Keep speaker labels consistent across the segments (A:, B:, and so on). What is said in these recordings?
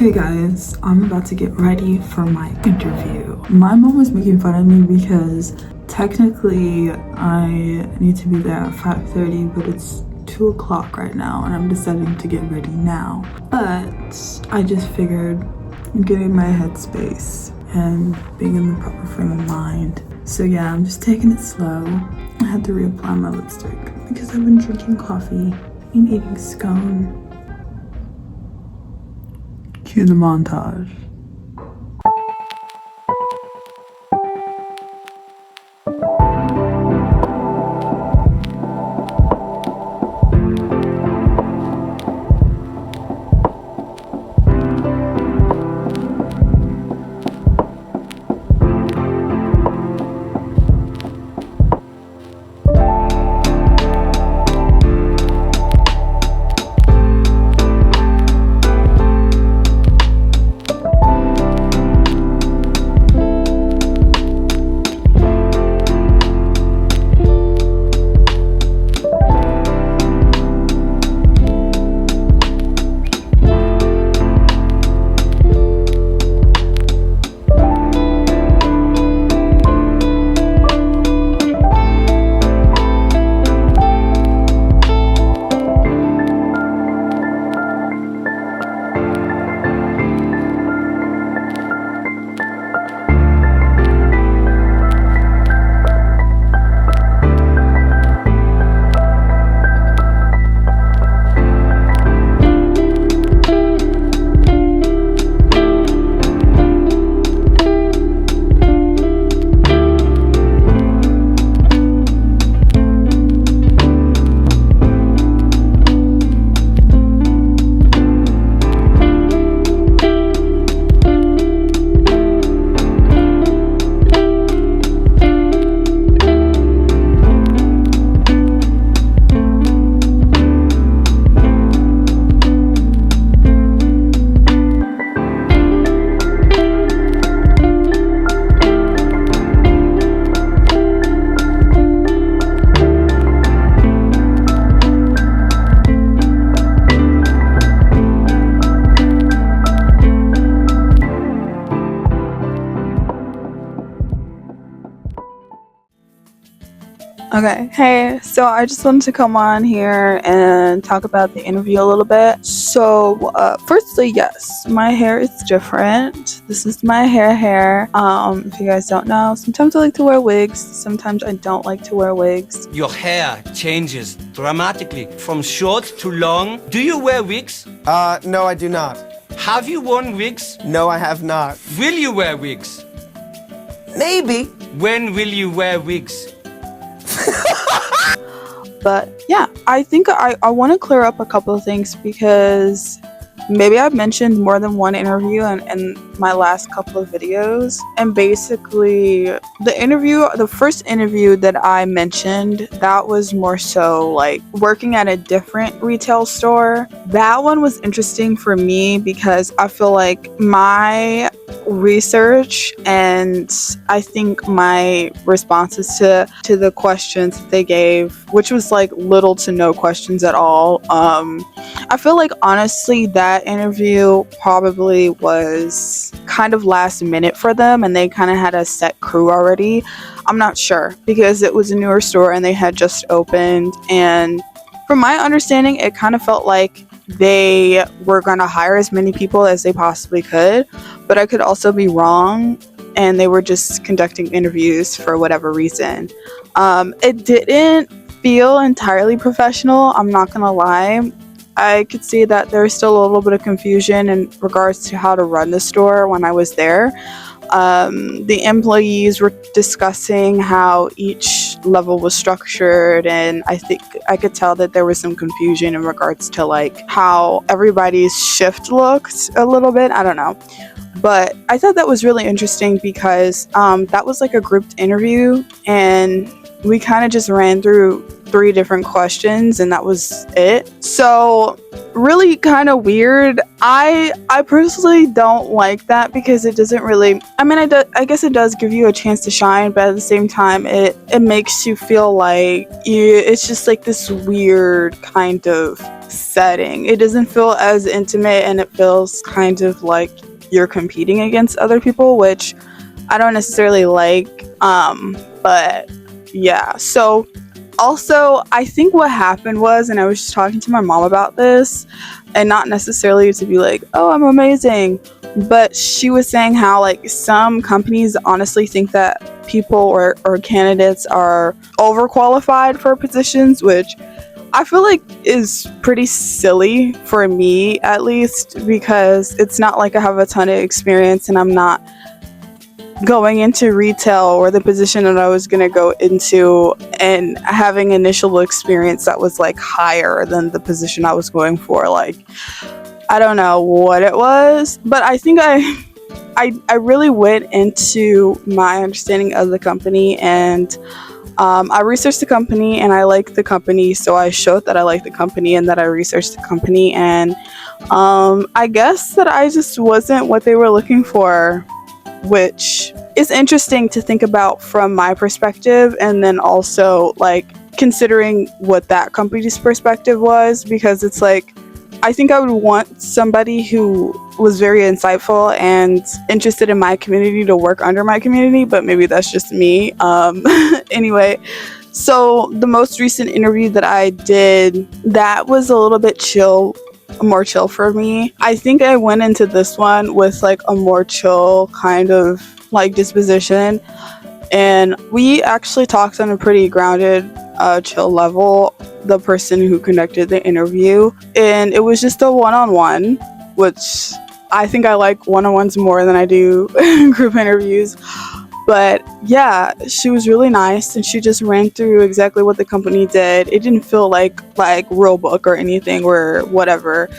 A: Okay guys, I'm about to get ready for my interview. My mom was making fun of me because technically I need to be there at 5:30, but it's 2 o'clock right now and I'm deciding to get ready now. But I just figured getting my headspace and being in the proper frame of mind. So yeah, I'm just taking it slow. I had to reapply my lipstick because I've been drinking coffee and eating scone. Cue the montage.
B: Okay, hey, so I just wanted to come on here and talk about the interview a little bit. So, firstly, yes, my hair is different. This is my hair. If you guys don't know, sometimes I like to wear wigs, sometimes I don't like to wear wigs.
C: Your hair changes dramatically from short to long. Do you wear wigs?
D: No, I do not.
C: Have you worn wigs?
D: No, I have not.
C: Will you wear wigs?
D: Maybe.
C: When will you wear wigs?
B: But yeah, I think I want to clear up a couple of things because maybe I've mentioned more than one interview in my last couple of videos. And basically, the first interview that I mentioned, that was more so like working at a different retail store. That one was interesting for me because I feel like my research and I think my responses to the questions that they gave, which was like little to no questions at all, I feel like honestly that interview probably was kind of last minute for them and they kind of had a set crew already. I'm not sure because it was a newer store and they had just opened, and from my understanding it kind of felt like they were going to hire as many people as they possibly could, but I could also be wrong and they were just conducting interviews for whatever reason. It didn't feel entirely professional, I'm not gonna lie. I could see that there's still a little bit of confusion in regards to how to run the store when I was there. The employees were discussing how each level was structured, and I think I could tell that there was some confusion in regards to like how everybody's shift looked a little bit. I don't know. But I thought that was really interesting because that was like a grouped interview, and we kind of just ran through 3 different questions and that was it. So really kind of weird. I personally don't like that because it doesn't really, I guess it does give you a chance to shine, but at the same time it makes you feel like it's just like this weird kind of setting. It doesn't feel as intimate and it feels kind of like you're competing against other people, which I don't necessarily like. But yeah, so also, I think what happened was, and I was just talking to my mom about this, and not necessarily to be like, oh, I'm amazing, but she was saying how like some companies honestly think that people or candidates are overqualified for positions, which I feel like is pretty silly for me, at least, because it's not like I have a ton of experience and I'm not going into retail or the position that I was going to go into and having initial experience that was like higher than the position I was going for. Like, I don't know what it was, but I think I really went into my understanding of the company, and I researched the company and I liked the company, so I showed that I liked the company and that I researched the company, and I guess that I just wasn't what they were looking for, which is interesting to think about from my perspective, and then also like considering what that company's perspective was, because it's like I think I would want somebody who was very insightful and interested in my community to work under my community, but maybe that's just me. Anyway, so the most recent interview that I did, that was a little bit more chill for me. I think I went into this one with like a more chill kind of like disposition, and we actually talked on a pretty grounded, chill level, the person who conducted the interview, and it was just a one-on-one, which I think I like one-on-ones more than I do group interviews. But yeah, she was really nice and she just ran through exactly what the company did. It didn't feel like rule book or anything or whatever.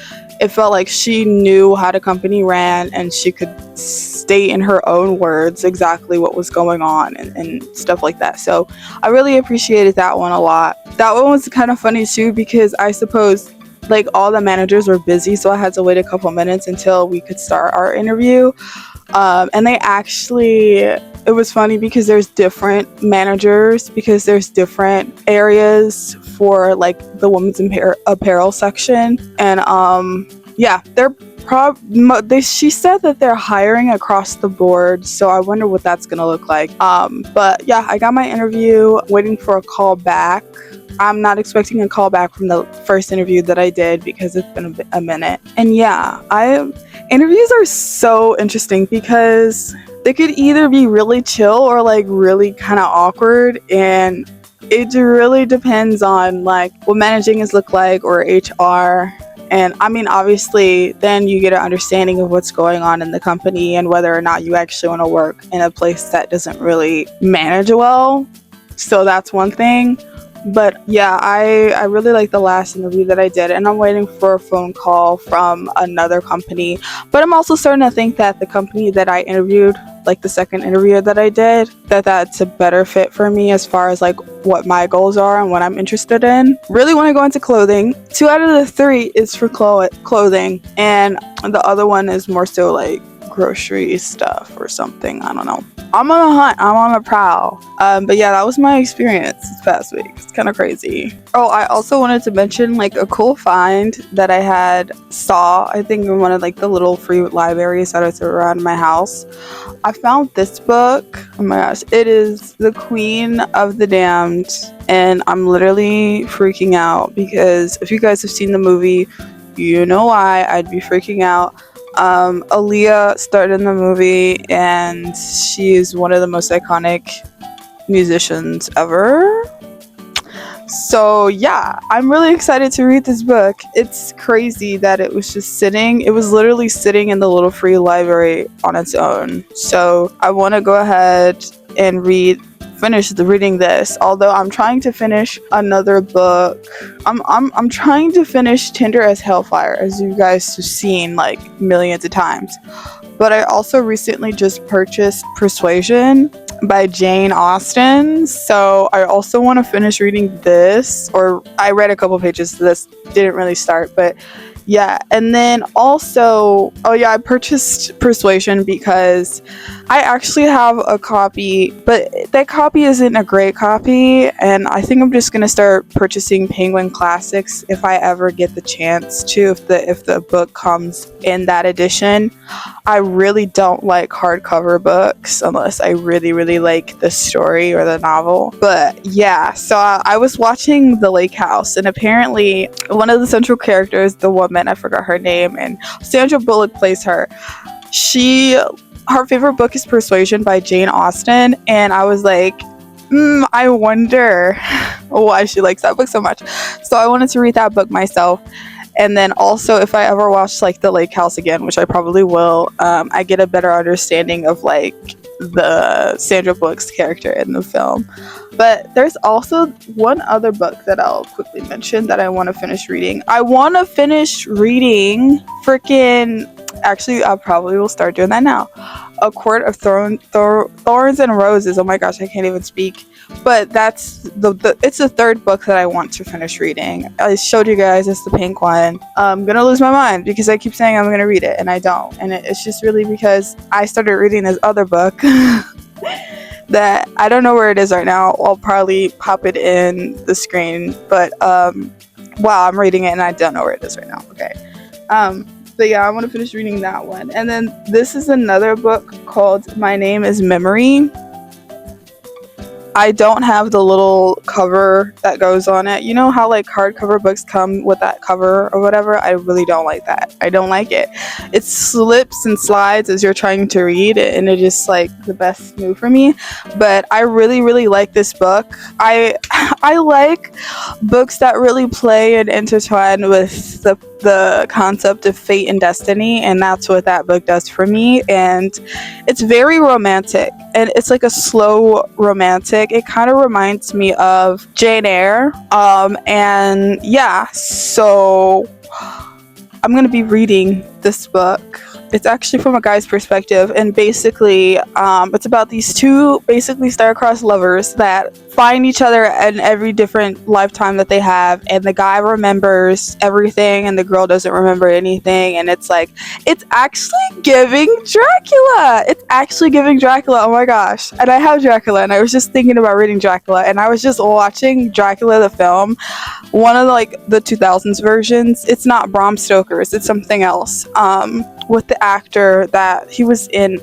B: It felt like she knew how the company ran and she could state in her own words exactly what was going on and stuff like that. So I really appreciated that one a lot. That one was kind of funny too, because I suppose like all the managers were busy, so I had to wait a couple minutes until we could start our interview. And they actually, it was funny because there's different managers, because there's different areas for like the women's apparel section, and yeah, she said that they're hiring across the board, so I wonder what that's gonna look like. But yeah, I got my interview, waiting for a call back. I'm not expecting a call back from the first interview that I did because it's been a minute. And yeah, interviews are so interesting because they could either be really chill or like really kind of awkward, and it really depends on like what managing is look like or HR. And I mean, obviously then you get an understanding of what's going on in the company and whether or not you actually want to work in a place that doesn't really manage well. So that's one thing. But yeah, I really like the last interview that I did, and I'm waiting for a phone call from another company. But I'm also starting to think that the company that I interviewed, like the second interview that I did, that's a better fit for me as far as like what my goals are and what I'm interested in. Really want to go into clothing. 2 out of the 3 is for clothing, and the other one is more so like grocery stuff or something. I don't know. I'm on a hunt. I'm on a prowl. But yeah, that was my experience this past week. It's kind of crazy. Oh, I also wanted to mention like a cool find that I saw, I think in one of like the little free libraries that are around my house. I found this book. Oh my gosh. It is The Queen of the Damned. And I'm literally freaking out because if you guys have seen the movie, you know why I'd be freaking out. Aaliyah starred in the movie, and she is one of the most iconic musicians ever. So yeah, I'm really excited to read this book. It's crazy that it was literally sitting in the little free library on its own. So I want to go ahead and finish reading this, although I'm trying to finish another book. I'm trying to finish Tender as Hellfire, as you guys have seen like millions of times. But I also recently just purchased Persuasion. by Jane Austen. So I also want to finish reading this, or I read a couple pages of this, didn't really start, but yeah. And then also, oh yeah, I purchased Persuasion because I actually have a copy, but that copy isn't a great copy, and I think I'm just gonna start purchasing Penguin Classics if I ever get the chance to, if the book comes in that edition. I really don't like hardcover books unless I really, really like the story or the novel. But yeah, so I was watching The Lake House, and apparently one of the central characters, the woman, I forgot her name, and Sandra Bullock plays her. Her favorite book is Persuasion by Jane Austen, and I was like, I wonder why she likes that book so much. So I wanted to read that book myself. And then also, if I ever watch like The Lake House again, which I probably will, I get a better understanding of like the Sandra Bullock's character in the film. But there's also one other book that I'll quickly mention that I want to finish reading. I want to finish reading actually, I probably will start doing that now. A Court of Thorns and Roses. Oh my gosh, I can't even speak. But that's it's the third book that I want to finish reading. I showed you guys, it's the pink one. I'm gonna lose my mind because I keep saying I'm gonna read it and I don't. And it's just really because I started reading this other book that I don't know where it is right now. I'll probably pop it in the screen. But wow, I'm reading it and I don't know where it is right now. Okay. But yeah, I want to finish reading that one. And then this is another book called My Name is Memory. I don't have the little cover that goes on it. You know how like hardcover books come with that cover or whatever? I really don't like that. I don't like it. It slips and slides as you're trying to read it, and it's just like the best move for me. But I really, really like this book. I like books that really play and intertwine with the concept of fate and destiny, and that's what that book does for me. And it's very romantic, and it's like a slow romantic. It kind of reminds me of Jane Eyre. And yeah, so I'm gonna be reading this book. It's actually from a guy's perspective, and basically it's about these two basically star-crossed lovers that find each other in every different lifetime that they have, and the guy remembers everything and the girl doesn't remember anything, and it's actually giving Dracula. Oh my gosh. And I have Dracula, and I was just thinking about reading Dracula, and I was just watching Dracula the film, one of the 2000s versions. It's not Bram Stoker's, it's something else, with the actor that he was in.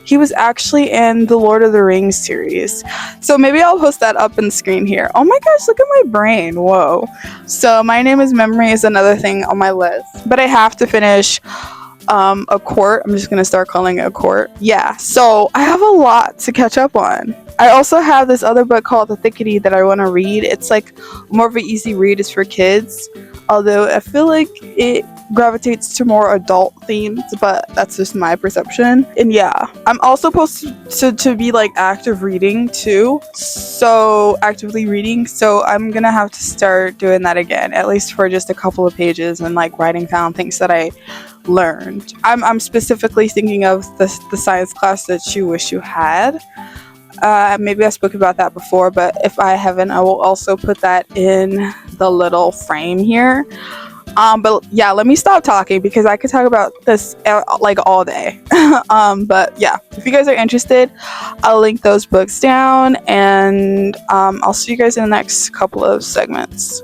B: He was actually in the Lord of the Rings series. So maybe I'll post that up in the screen here. Oh my gosh, look at my brain. Whoa. So My Name is Memory is another thing on my list. But I have to finish A Court. I'm just going to start calling it A Court. Yeah, so I have a lot to catch up on. I also have this other book called The Thickety that I want to read. It's like more of an easy read. It's for kids. Although I feel like it gravitates to more adult themes, but that's just my perception. And yeah, I'm also supposed to be like actively reading, so I'm gonna have to start doing that again, at least for just a couple of pages, and like writing down things that I learned. I'm specifically thinking of the science class that you wish you had. Maybe I spoke about that before, but if I haven't, I will also put that in the little frame here. But yeah, let me stop talking because I could talk about this like all day. But yeah, if you guys are interested, I'll link those books down, and I'll see you guys in the next couple of segments.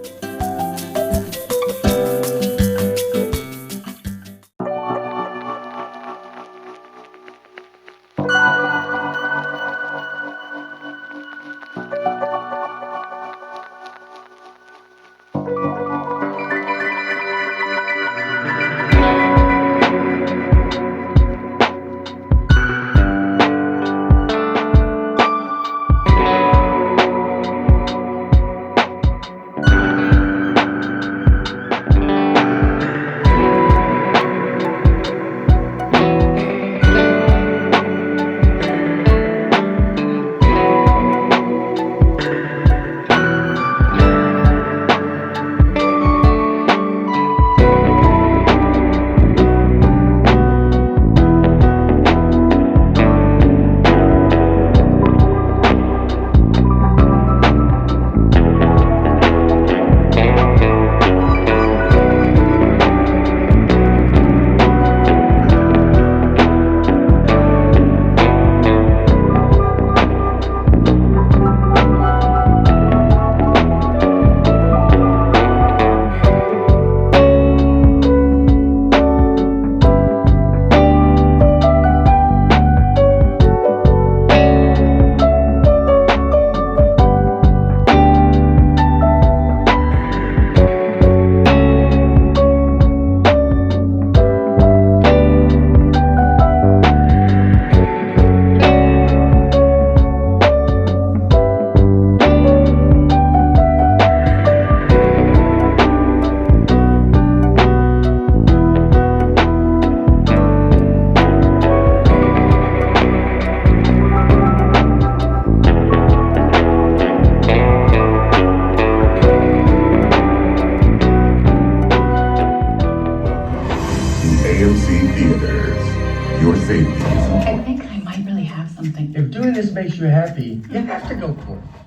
E: makes you happy, you have to go for it.